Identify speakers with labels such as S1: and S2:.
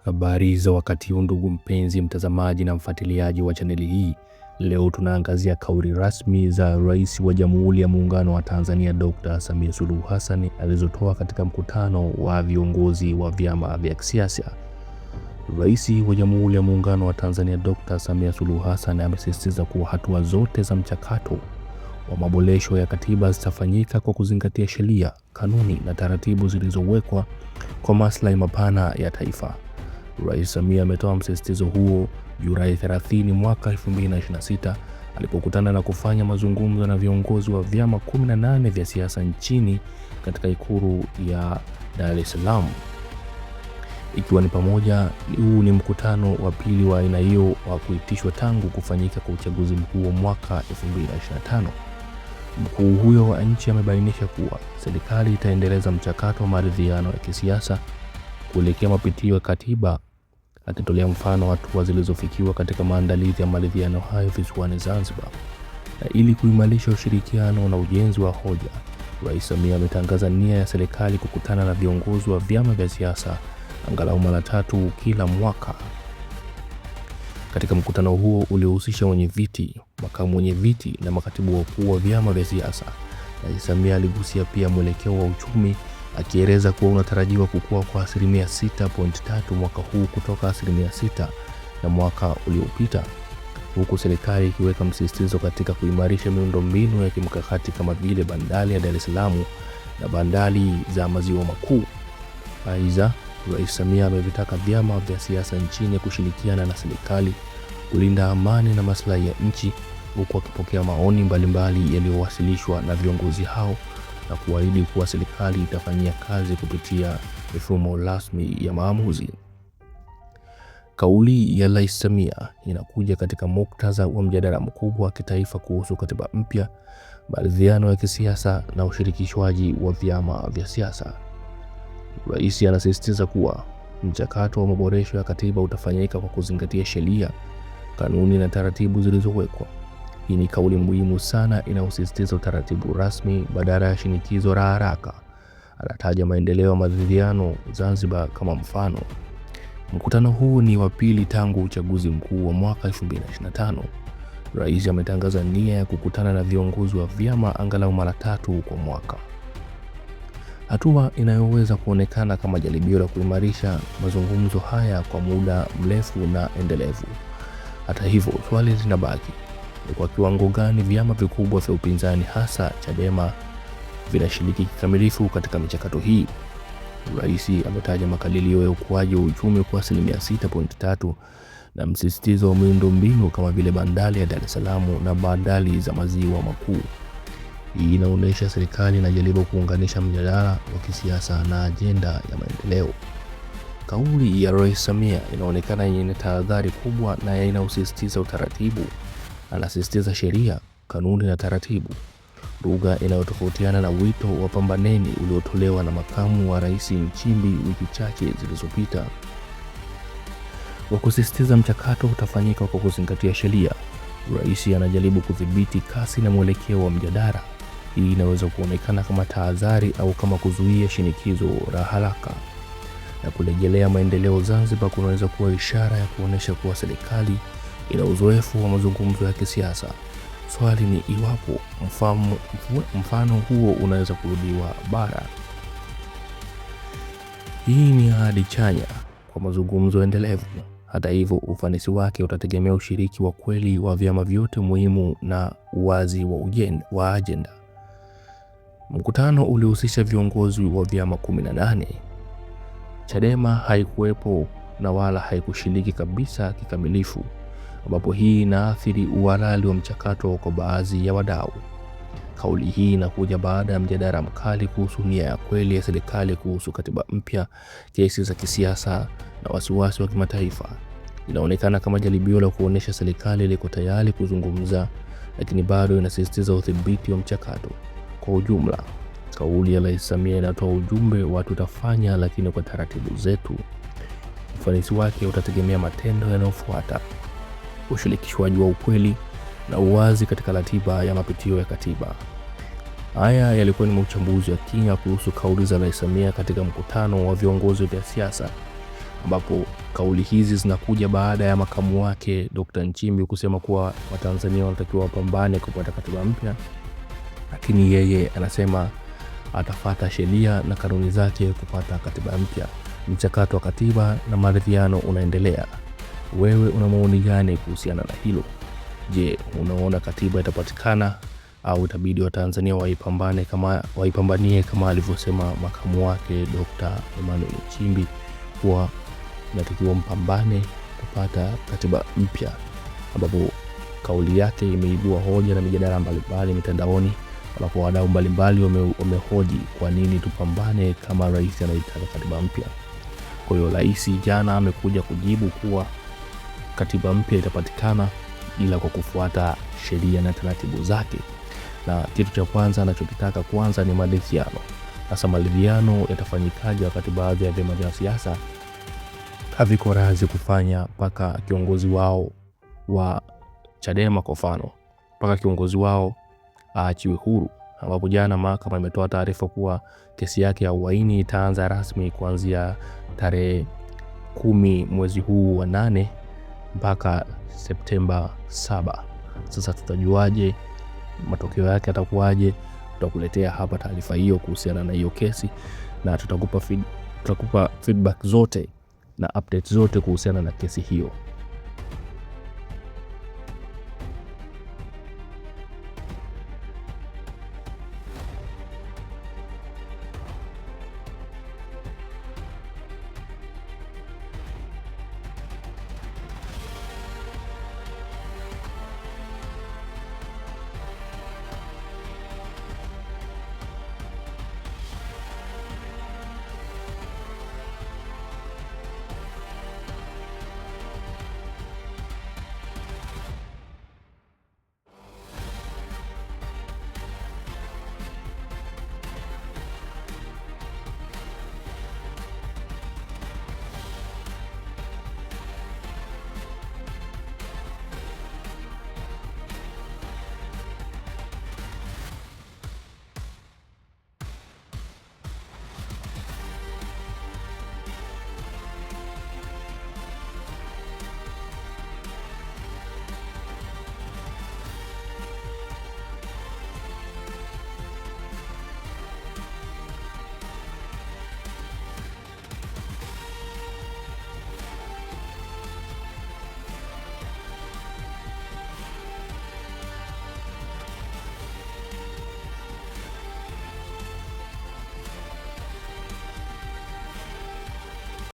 S1: Habari za wakati huu ndugu mpenzi mtazamaji na mfuatiliaji wa chaneli hii. Leo tunaangazia kauli rasmi za Rais wa Jamhuri ya Muungano wa Tanzania Dr. Samia Suluhu Hassan alizotoa katika mkutano wa viongozi wa vyama vya kisiasa. Rais wa Jamhuri ya Muungano wa Tanzania Dr. Samia Suluhu Hassan amesisitiza kuwa hatua zote za mchakato wa maboresho ya katiba zitafanyika kwa kuzingatia sheria, kanuni na taratibu zilizowekwa kwa maslahi mapana ya taifa. Rais Samia ametoa msisitizo huo Julai 30 mwaka 2026 alipokutana na kufanya mazungumzo na viongozi wa vyama 18 vya siasa nchini katika Ikulu ya Dar es Salaam. Ikiwa ni pamoja, huu ni mkutano wa pili wa aina hiyo wa kuitishwa tangu kufanyika kwa uchaguzi mkuu wa mwaka 2025. Mkuu huyo wa nchi amebainisha kuwa serikali itaendeleza mchakato wa maridhiano ya kisiasa kuelekea mapitio ya katiba, akitolea mfano hatua zilizofikiwa katika maandalizi ya maridhiano hayo visiwani Zanzibar. Na ili kuimarisha ushirikiano na ujenzi wa hoja, Rais Samia ametangaza nia ya serikali kukutana na viongozi wa vyama vya siasa angalau mara 3 kila mwaka. Katika mkutano huo uliohusisha wenyeviti, makamu wenyeviti na makatibu wakuu wa vyama vya siasa, Rais Samia aligusia pia mwelekeo wa uchumi, akieleza kuwa unatarajiwa kukua kwa 6.3% mwaka huu kutoka 6% na mwaka uliopita, huku serikali ikiweka msisitizo katika kuimarisha miundombinu ya kimkakati kama vile bandari ya Dar es Salaam na bandari za maziwa makuu. Aidha, Rais Samia amevitaka vyama vya siasa nchini kushirikiana na serikali kulinda amani na maslahi ya nchi, huku akipokea maoni mbalimbali yaliyowasilishwa na viongozi hao na kuahidi kuwa serikali itafanyia kazi kupitia mifumo rasmi ya maamuzi. Kauli ya Rais Samia inakuja katika muktadha wa mjadala mkubwa wa kitaifa kuhusu katiba mpya, maridhiano ya kisiasa na ushirikishwaji wa vyama vya siasa. Rais anasisitiza kuwa mchakato wa maboresho ya katiba utafanyika kwa kuzingatia sheria, kanuni na taratibu zilizowekwa. Hii ni kauli muhimu sana inayosisitiza utaratibu rasmi badala ya shinikizo la haraka. Anataja maendeleo ya maridhiano Zanzibar kama mfano. Mkutano huu ni wa pili tangu uchaguzi mkuu wa mwaka 2025. Rais ametangaza nia ya kukutana na viongozi wa vyama angalau mara 3 kwa mwaka, hatua inayoweza kuonekana kama jaribio la kuimarisha mazungumzo haya kwa muda mrefu na endelevu. Hata hivyo, swali linabaki: ni kwa kiwango gani vyama vikubwa vya upinzani hasa Chadema vinashiriki kikamilifu katika michakato hii? Rais ametaja makadirio ya ukuaji wa uchumi kwa 6.3% na msisitizo wa miundombinu kama vile bandari ya Dar es Salaam na bandari za maziwa makuu. Hii inaonyesha serikali inajaribu kuunganisha mjadala wa kisiasa na ajenda ya maendeleo. Kauli ya Rais Samia inaonekana yenye tahadhari kubwa na inasisitiza utaratibu. Anasisitiza sheria, kanuni na taratibu, lugha inayotofautiana na wito wa pambaneni uliotolewa na makamu wa rais Nchimbi wiki chache zilizopita. Kwa kusisitiza mchakato utafanyika kwa kuzingatia sheria, rais anajaribu kudhibiti kasi na mwelekeo wa mjadala. Hii inaweza kuonekana kama tahadhari au kama kuzuia shinikizo la haraka. Na kurejelea maendeleo Zanzibar kunaweza kuwa ishara ya kuonesha kuwa serikali ina uzoefu wa mazungumzo ya kisiasa. Swali ni iwapo mfano huo unaweza kurudiwa bara. Hii ni ahadi chanya kwa mazungumzo endelevu. Hata hivyo, ufanisi wake utategemea ushiriki wa kweli wa vyama vyote muhimu na uwazi wa ajenda. Mkutano ulihusisha viongozi wa vyama 18. Chadema haikuwepo na wala haikushiriki kabisa kikamilifu, ambapo hii inaathiri uhalali wa mchakato kwa baadhi ya wadau. Kauli hii inakuja baada ya mjadala mkali kuhusu nia ya kweli ya serikali kuhusu katiba mpya, kesi za kisiasa na wasiwasi wa kimataifa. Inaonekana kama jaribio la kuonesha serikali liko tayari kuzungumza, lakini bado inasisitiza udhibiti wa mchakato. Kwa ujumla, kauli ya Rais Samia inatoa ujumbe wa tutafanya, lakini kwa taratibu zetu. Ufanisi wake utategemea matendo yanayofuata, ushirikishwaji wa ukweli na uwazi katika ratiba ya mapitio ya katiba. Haya yalikuwa ni uchambuzi wa kina kuhusu kauli za Rais Samia katika mkutano wa viongozi vya siasa, ambapo Kauli hizi zinakuja baada ya makamu wake Dr. Nchimbi kusema kuwa Watanzania wanatakiwa wapambane kupata katiba mpya, lakini yeye anasema atafuata sheria na kanuni zake kupata katiba mpya. Mchakato wa katiba na maridhiano unaendelea. Wewe una maoni gani kuhusiana na hilo? Je, unaona katiba itapatikana au itabidi Watanzania waipambanie kama alivyosema makamu wake Dr. Emmanuel Nchimbi kuwa inatakiwa mpambane kupata katiba mpya, ambapo kauli yake imeibua hoja na mijadala mbalimbali mitandaoni, ambapo wadau mbalimbali wamehoji kwa nini tupambane kama rais anahitaji katiba mpya. Kwa hiyo rais jana amekuja kujibu kuwa katiba mpya itapatikana ila kwa kufuata sheria na taratibu zake. Na kitu cha kwanza anachotaka kwanza ni maridhiano. Sasa maridhiano yatafanyikaje wakati baadhi ya vyama vya siasa haviko radhi kufanya mpaka kiongozi wao wa Chadema kwa mfano, mpaka kiongozi wao aachiwe huru, ambapo jana mahakama imetoa taarifa kuwa kesi yake ya uhaini itaanza rasmi kuanzia tarehe 10 mwezi huu wa 8 mpaka Septemba 7. Sasa tutajuaje matokeo yake atakuwaje? Tutakuletea hapa taarifa hiyo kuhusiana na hiyo kesi, na tutakupa feedback zote na updates zote kuhusiana na kesi hiyo.